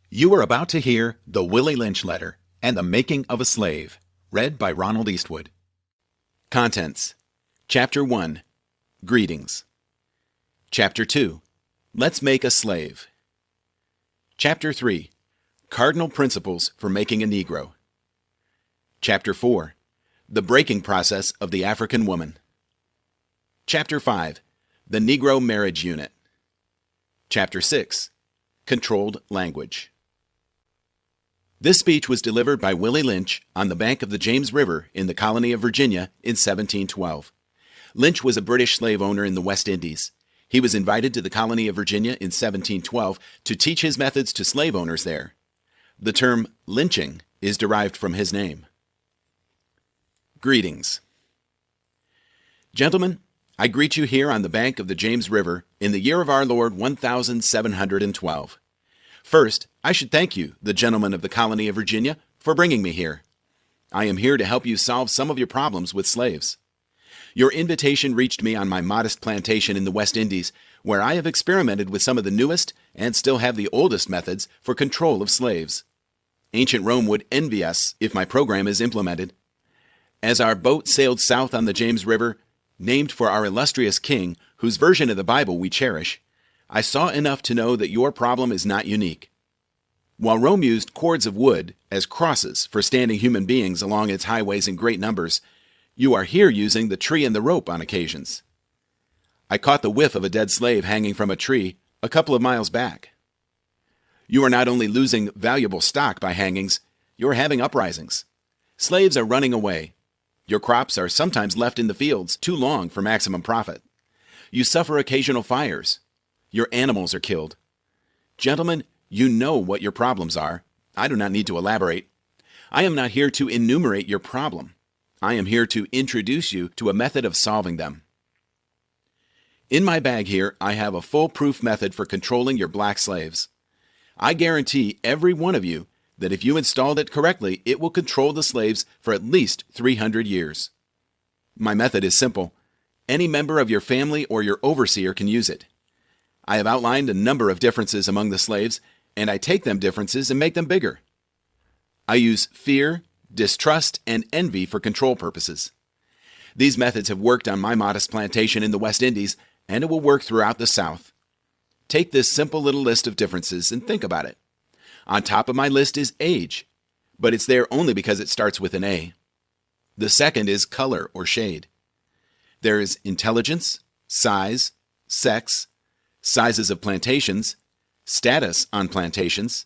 You are about to hear The Willie Lynch Letter and the Making of a Slave, read by Ronald Eastwood. Contents: Chapter 1, Greetings. Chapter 2, Let's Make a Slave. Chapter 3, Cardinal Principles for Making a Negro. Chapter 4, The Breaking Process of the African Woman. Chapter 5, The Negro Marriage Unit. Chapter 6, Controlled Language. This speech was delivered by Willie Lynch on the bank of the James River in the colony of Virginia in 1712. Lynch was a British slave owner in the West Indies. He was invited to the colony of Virginia in 1712 to teach his methods to slave owners there. The term lynching is derived from his name. Greetings. Gentlemen, I greet you here on the bank of the James River in the year of our Lord 1712. First, I should thank you, the gentlemen of the colony of Virginia, for bringing me here. I am here to help you solve some of your problems with slaves. Your invitation reached me on my modest plantation in the West Indies, where I have experimented with some of the newest and still have the oldest methods for control of slaves. Ancient Rome would envy us if my program is implemented. As our boat sailed south on the James River, named for our illustrious king, whose version of the Bible we cherish, I saw enough to know that your problem is not unique. While Rome used cords of wood as crosses for standing human beings along its highways in great numbers, you are here using the tree and the rope on occasions. I caught the whiff of a dead slave hanging from a tree a couple of miles back. You are not only losing valuable stock by hangings, you are having uprisings. Slaves are running away. Your crops are sometimes left in the fields too long for maximum profit. You suffer occasional fires. Your animals are killed. Gentlemen, you know what your problems are. I do not need to elaborate. I am not here to enumerate your problem. I am here to introduce you to a method of solving them. In my bag here, I have a foolproof method for controlling your black slaves. I guarantee every one of you that if you installed it correctly, it will control the slaves for at least 300 years. My method is simple. Any member of your family or your overseer can use it. I have outlined a number of differences among the slaves, and I take them differences and make them bigger. I use fear, distrust, and envy for control purposes. These methods have worked on my modest plantation in the West Indies, and it will work throughout the South. Take this simple little list of differences and think about it. On top of my list is age, but it's there only because it starts with an A. The second is color or shade. There is intelligence, size, sex, sizes of plantations, status on plantations,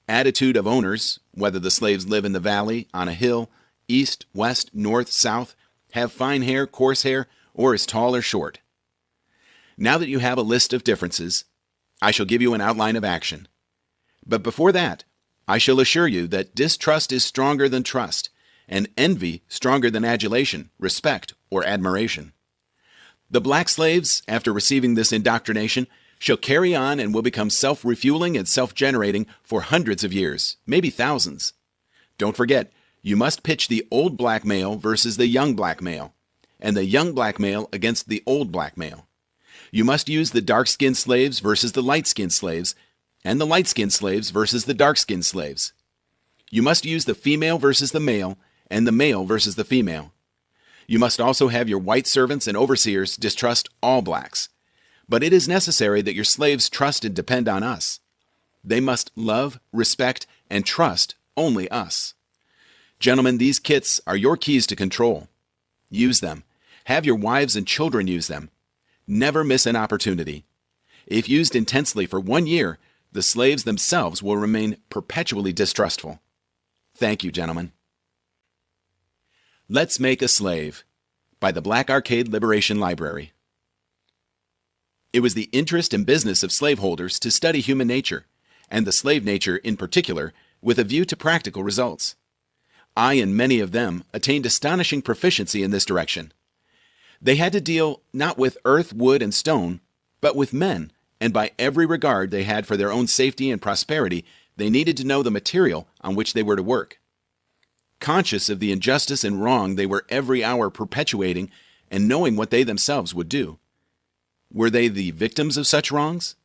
attitude of owners, whether the slaves live in the valley, on a hill, east, west, north, south, have fine hair, coarse hair, or is tall or short. Now that you have a list of differences, I shall give you an outline of action. But before that, I shall assure you that distrust is stronger than trust, and envy stronger than adulation, respect, or admiration. The black slaves, after receiving this indoctrination, shall carry on and will become self-refueling and self-generating for hundreds of years, maybe thousands. Don't forget, you must pitch the old black male versus the young black male, and the young black male against the old black male. You must use the dark-skinned slaves versus the light-skinned slaves, and the light-skinned slaves versus the dark-skinned slaves. You must use the female versus the male, and the male versus the female. You must also have your white servants and overseers distrust all blacks. But it is necessary that your slaves trust and depend on us. They must love, respect, and trust only us. Gentlemen, these kits are your keys to control. Use them. Have your wives and children use them. Never miss an opportunity. If used intensely for 1 year, the slaves themselves will remain perpetually distrustful. Thank you, gentlemen. Let's Make a Slave by the Black Arcade Liberation Library. It was the interest and business of slaveholders to study human nature, and the slave nature in particular, with a view to practical results. I and many of them attained astonishing proficiency in this direction. They had to deal not with earth, wood, and stone, but with men, and by every regard they had for their own safety and prosperity, they needed to know the material on which they were to work. Conscious of the injustice and wrong they were every hour perpetuating, and knowing what they themselves would do. Were they the victims of such wrongs?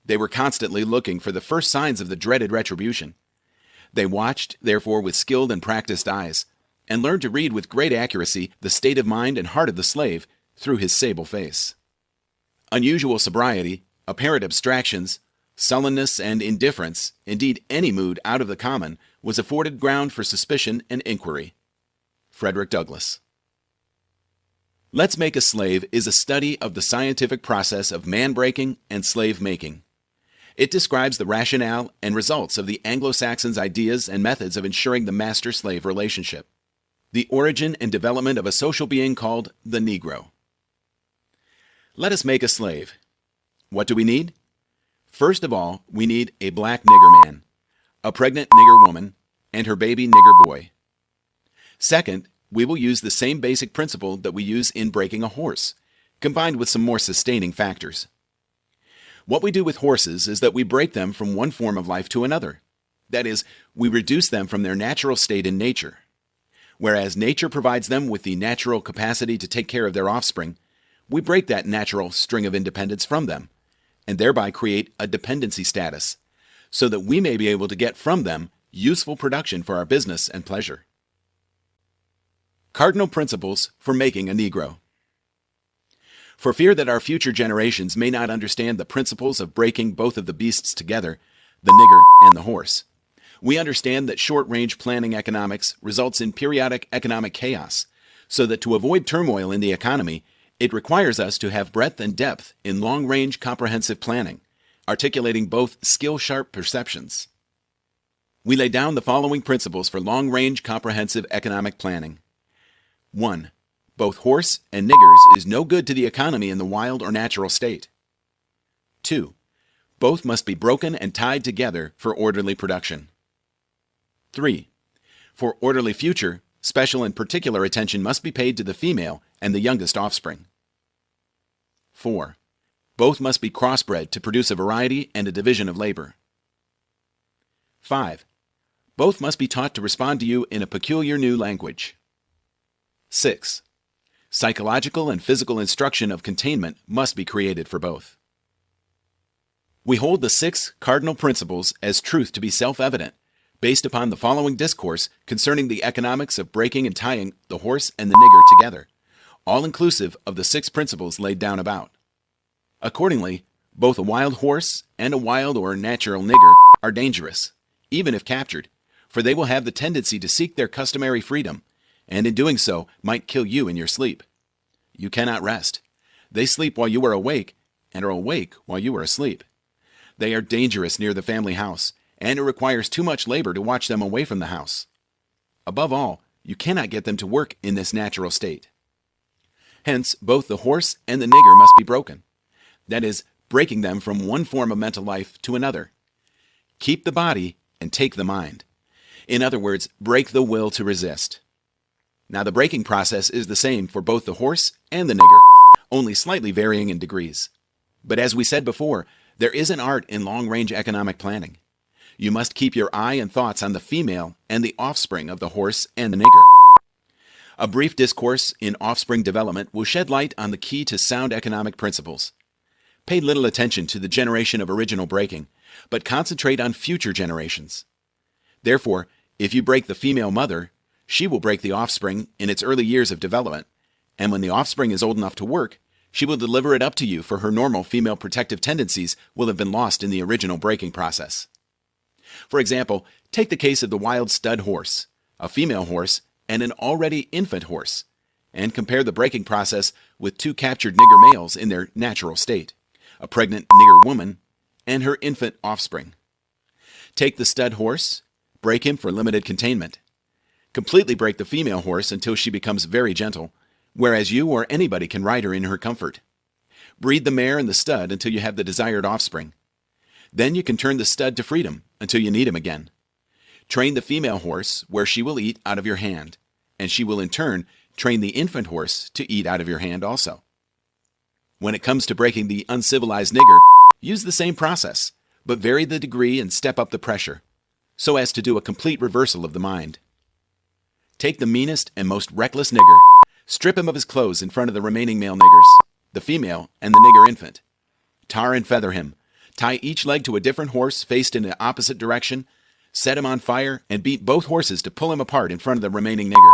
They were constantly looking for the first signs of the dreaded retribution. They watched, therefore, with skilled and practiced eyes, and learned to read with great accuracy the state of mind and heart of the slave through his sable face. Unusual sobriety, apparent abstractions, sullenness, and indifference, indeed any mood out of the common, was afforded ground for suspicion and inquiry. Frederick Douglass. Let's Make a Slave is a study of the scientific process of man-breaking and slave-making. It describes the rationale and results of the Anglo-Saxons' ideas and methods of ensuring the master-slave relationship. The origin and development of a social being called the Negro. Let us make a slave. What do we need? First of all, we need a black nigger man, a pregnant nigger woman, and her baby nigger boy. Second, we will use the same basic principle that we use in breaking a horse, combined with some more sustaining factors. What we do with horses is that we break them from one form of life to another. That is, we reduce them from their natural state in nature. Whereas nature provides them with the natural capacity to take care of their offspring, we break that natural string of independence from them, and thereby create a dependency status, so that we may be able to get from them useful production for our business and pleasure. Cardinal Principles for Making a Negro. For fear that our future generations may not understand the principles of breaking both of the beasts together, the nigger and the horse, we understand that short-range planning economics results in periodic economic chaos, so that to avoid turmoil in the economy, it requires us to have breadth and depth in long-range comprehensive planning, articulating both skill-sharp perceptions. We lay down the following principles for long-range comprehensive economic planning. 1. Both horse and niggers is no good to the economy in the wild or natural state. 2. Both must be broken and tied together for orderly production. 3. For orderly future, special and particular attention must be paid to the female and the youngest offspring. 4. Both must be crossbred to produce a variety and a division of labor. 5. Both must be taught to respond to you in a peculiar new language. 6. Psychological and physical instruction of containment must be created for both. We hold the 6 cardinal principles as truth to be self-evident, based upon the following discourse concerning the economics of breaking and tying the horse and the nigger together, all inclusive of the 6 principles laid down about. Accordingly, both a wild horse and a wild or natural nigger are dangerous, even if captured, for they will have the tendency to seek their customary freedom, and in doing so might kill you in your sleep. You cannot rest. They sleep while you are awake, and are awake while you are asleep. They are dangerous near the family house, and it requires too much labor to watch them away from the house. Above all, you cannot get them to work in this natural state. Hence, both the horse and the nigger must be broken. That is, breaking them from one form of mental life to another. Keep the body and take the mind. In other words, break the will to resist. Now, the breaking process is the same for both the horse and the nigger, only slightly varying in degrees. But as we said before, there is an art in long-range economic planning. You must keep your eye and thoughts on the female and the offspring of the horse and the nigger. A brief discourse in offspring development will shed light on the key to sound economic principles. Pay little attention to the generation of original breaking, but concentrate on future generations. Therefore, if you break the female mother, she will break the offspring in its early years of development, and when the offspring is old enough to work, she will deliver it up to you, for her normal female protective tendencies will have been lost in the original breaking process. For example, take the case of the wild stud horse, a female horse, and an already infant horse, and compare the breaking process with 2 captured nigger males in their natural state, a pregnant nigger woman, and her infant offspring. Take the stud horse, break him for limited containment. Completely break the female horse until she becomes very gentle, whereas you or anybody can ride her in her comfort. Breed the mare and the stud until you have the desired offspring. Then you can turn the stud to freedom until you need him again. Train the female horse where she will eat out of your hand, and she will in turn train the infant horse to eat out of your hand also. When it comes to breaking the uncivilized nigger, use the same process, but vary the degree and step up the pressure, so as to do a complete reversal of the mind. Take the meanest and most reckless nigger, strip him of his clothes in front of the remaining male niggers, the female and the nigger infant. Tar and feather him, Tie each leg to a different horse faced in the opposite direction, set him on fire, and beat both horses to pull him apart in front of the remaining nigger.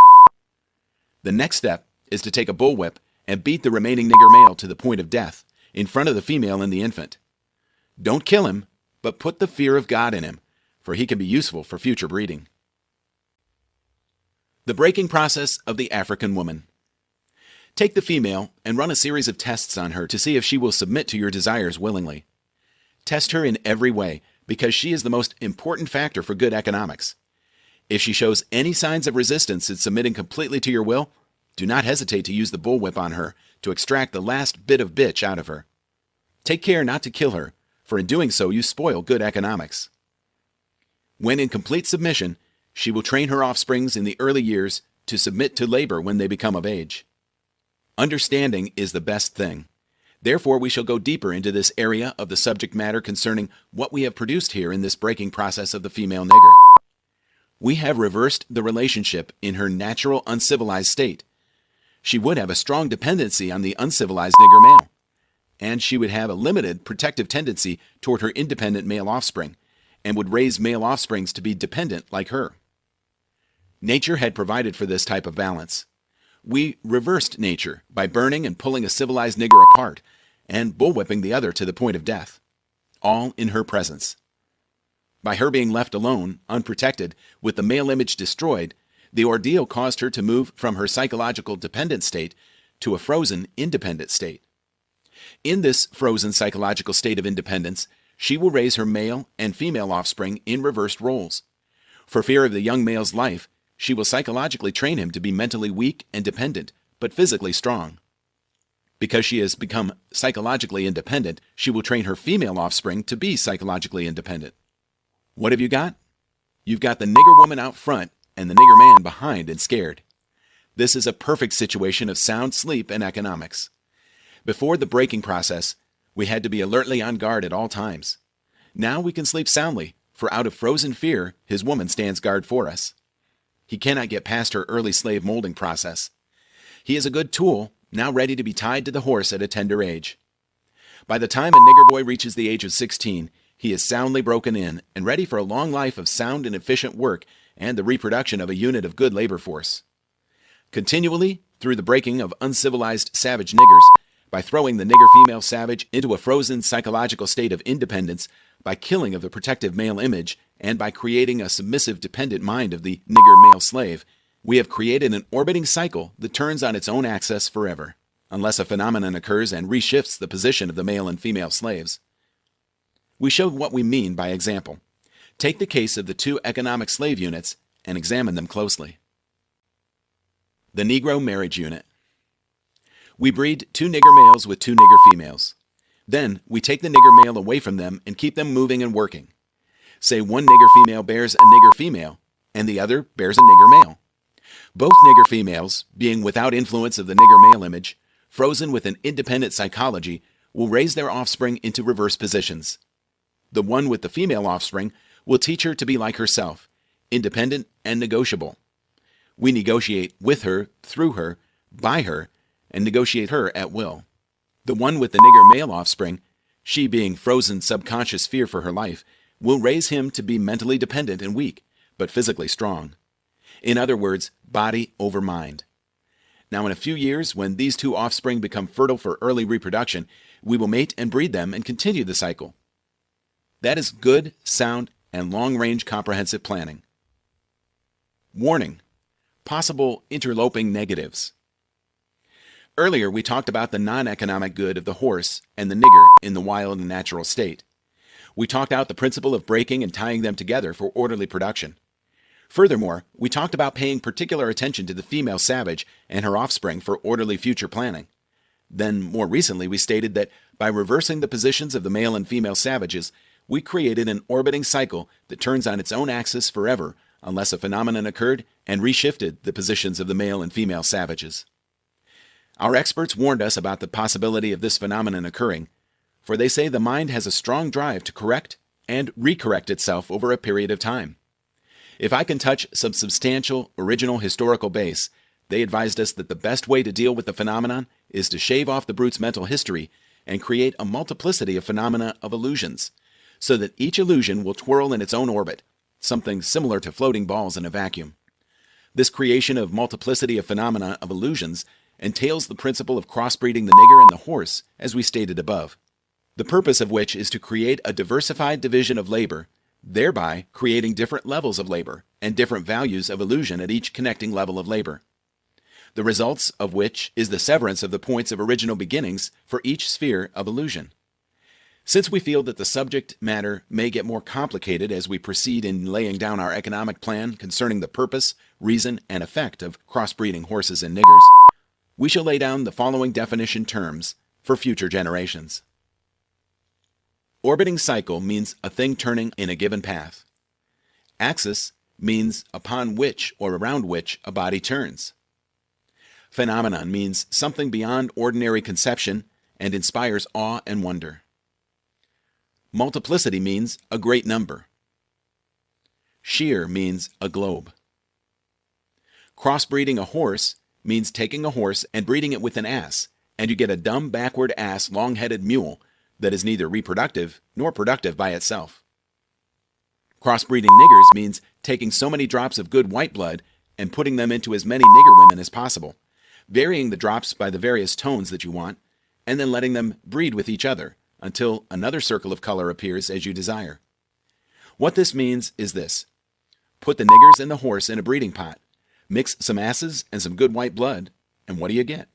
The next step is to take a bullwhip and beat the remaining nigger male to the point of death in front of the female and the infant. Don't kill him, but put the fear of God in him, for he can be useful for future breeding. The breaking process of the African woman. Take the female and run a series of tests on her to see if she will submit to your desires willingly. Test her in every way, because she is the most important factor for good economics. If she shows any signs of resistance in submitting completely to your will, do not hesitate to use the bullwhip on her to extract the last bit of bitch out of her. Take care not to kill her, for in doing so you spoil good economics. When in complete submission, she will train her offsprings in the early years to submit to labor when they become of age. Understanding is the best thing. Therefore, we shall go deeper into this area of the subject matter concerning what we have produced here in this breaking process of the female nigger. We have reversed the relationship in her natural uncivilized state. She would have a strong dependency on the uncivilized nigger male, and she would have a limited protective tendency toward her independent male offspring, and would raise male offsprings to be dependent like her. Nature had provided for this type of balance. We reversed nature by burning and pulling a civilized nigger apart and bullwhipping the other to the point of death, all in her presence. By her being left alone, unprotected, with the male image destroyed, the ordeal caused her to move from her psychological dependent state to a frozen, independent state. In this frozen psychological state of independence, she will raise her male and female offspring in reversed roles. For fear of the young male's life, she will psychologically train him to be mentally weak and dependent, but physically strong. Because she has become psychologically independent, she will train her female offspring to be psychologically independent. What have you got? You've got the nigger woman out front and the nigger man behind and scared. This is a perfect situation of sound sleep and economics. Before the breaking process, we had to be alertly on guard at all times. Now we can sleep soundly, for out of frozen fear, his woman stands guard for us. He cannot get past her early slave molding process. He is a good tool, now ready to be tied to the horse at a tender age. By the time a nigger boy reaches the age of 16, he is soundly broken in and ready for a long life of sound and efficient work and the reproduction of a unit of good labor force. Continually, through the breaking of uncivilized savage niggers, by throwing the nigger female savage into a frozen psychological state of independence, by killing of the protective male image, and by creating a submissive dependent mind of the nigger male slave, we have created an orbiting cycle that turns on its own axis forever, unless a phenomenon occurs and reshifts the position of the male and female slaves. We showed what we mean by example. Take the case of the two economic slave units and examine them closely. The Negro Marriage Unit. We breed two nigger males with two nigger females. Then we take the nigger male away from them and keep them moving and working. Say one nigger female bears a nigger female, and the other bears a nigger male. Both nigger females, being without influence of the nigger male image, frozen with an independent psychology, will raise their offspring into reverse positions. The one with the female offspring will teach her to be like herself, independent and negotiable. We negotiate with her, through her, by her, and negotiate her at will. The one with the nigger male offspring, she being frozen subconscious fear for her life, will raise him to be mentally dependent and weak, but physically strong. In other words, body over mind. Now in a few years, when these two offspring become fertile for early reproduction, we will mate and breed them and continue the cycle. That is good, sound, and long-range comprehensive planning. Warning: possible interloping negatives. Earlier, we talked about the non-economic good of the horse and the nigger in the wild and natural state. We talked out the principle of breaking and tying them together for orderly production. Furthermore, we talked about paying particular attention to the female savage and her offspring for orderly future planning. Then, more recently, we stated that by reversing the positions of the male and female savages, we created an orbiting cycle that turns on its own axis forever unless a phenomenon occurred and reshifted the positions of the male and female savages. Our experts warned us about the possibility of this phenomenon occurring, for they say the mind has a strong drive to correct and recorrect itself over a period of time. If I can touch some substantial, original historical base, they advised us that the best way to deal with the phenomenon is to shave off the brute's mental history and create a multiplicity of phenomena of illusions, so that each illusion will twirl in its own orbit, something similar to floating balls in a vacuum. This creation of multiplicity of phenomena of illusions entails the principle of crossbreeding the nigger and the horse, as we stated above, the purpose of which is to create a diversified division of labor, thereby creating different levels of labor and different values of illusion at each connecting level of labor. The results of which is the severance of the points of original beginnings for each sphere of illusion. Since we feel that the subject matter may get more complicated as we proceed in laying down our economic plan concerning the purpose, reason, and effect of crossbreeding horses and niggers, we shall lay down the following definition terms for future generations. Orbiting cycle means a thing turning in a given path. Axis means upon which or around which a body turns. Phenomenon means something beyond ordinary conception and inspires awe and wonder. Multiplicity means a great number. Shear means a globe. Crossbreeding a horse means taking a horse and breeding it with an ass, and you get a dumb backward ass long-headed mule that is neither reproductive nor productive by itself. Crossbreeding niggers means taking so many drops of good white blood and putting them into as many nigger women as possible, varying the drops by the various tones that you want, and then letting them breed with each other until another circle of color appears as you desire. What this means is this. Put the niggers and the horse in a breeding pot, mix some asses and some good white blood, and what do you get?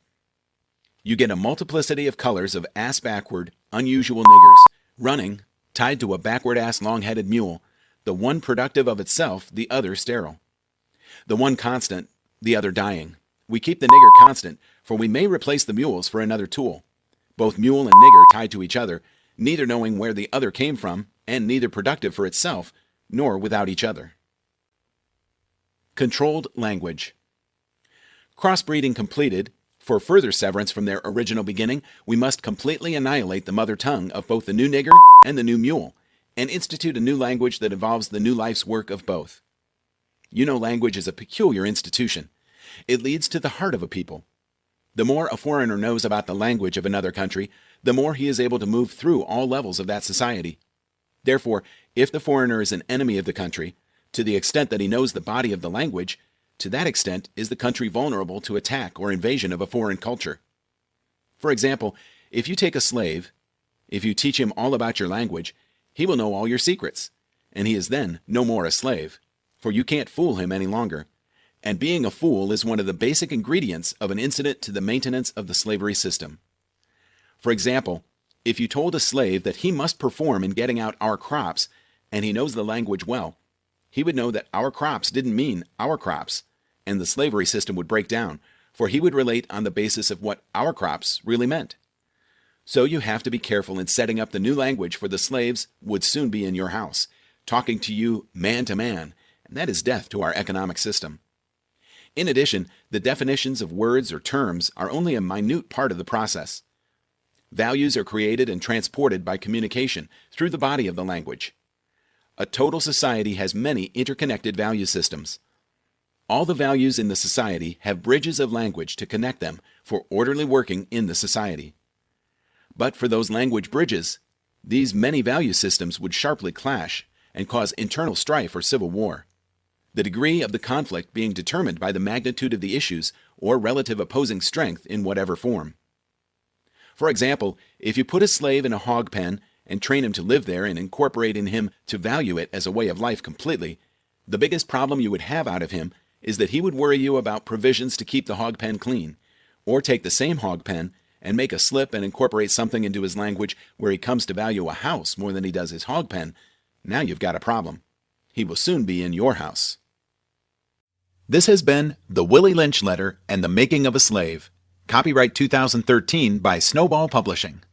You get a multiplicity of colors of ass-backward, unusual niggers, running, tied to a backward-ass long-headed mule, the one productive of itself, the other sterile. The one constant, the other dying. We keep the nigger constant, for we may replace the mules for another tool. Both mule and nigger tied to each other, neither knowing where the other came from, and neither productive for itself, nor without each other. Controlled language. Crossbreeding completed, for further severance from their original beginning, we must completely annihilate the mother tongue of both the new nigger and the new mule, and institute a new language that involves the new life's work of both. You know, language is a peculiar institution. It leads to the heart of a people. The more a foreigner knows about the language of another country, the more he is able to move through all levels of that society. Therefore, if the foreigner is an enemy of the country, to the extent that he knows the body of the language, to that extent is the country vulnerable to attack or invasion of a foreign culture. For example, if you take a slave, if you teach him all about your language, he will know all your secrets, and he is then no more a slave, for you can't fool him any longer. And being a fool is one of the basic ingredients of an incident to the maintenance of the slavery system. For example, if you told a slave that he must perform in getting out our crops, and he knows the language well, he would know that our crops didn't mean our crops, and the slavery system would break down, for he would relate on the basis of what our crops really meant. So you have to be careful in setting up the new language, for the slaves would soon be in your house, talking to you man to man, and that is death to our economic system. In addition, the definitions of words or terms are only a minute part of the process. Values are created and transported by communication through the body of the language. A total society has many interconnected value systems. All the values in the society have bridges of language to connect them for orderly working in the society. But for those language bridges, these many value systems would sharply clash and cause internal strife or civil war, the degree of the conflict being determined by the magnitude of the issues or relative opposing strength in whatever form. For example, if you put a slave in a hog pen and train him to live there and incorporate in him to value it as a way of life completely, the biggest problem you would have out of him is that he would worry you about provisions to keep the hog pen clean, or take the same hog pen and make a slip and incorporate something into his language where he comes to value a house more than he does his hog pen. Now you've got a problem. He will soon be in your house. This has been The Willie Lynch Letter and the Making of a Slave. Copyright 2013 by Snowball Publishing.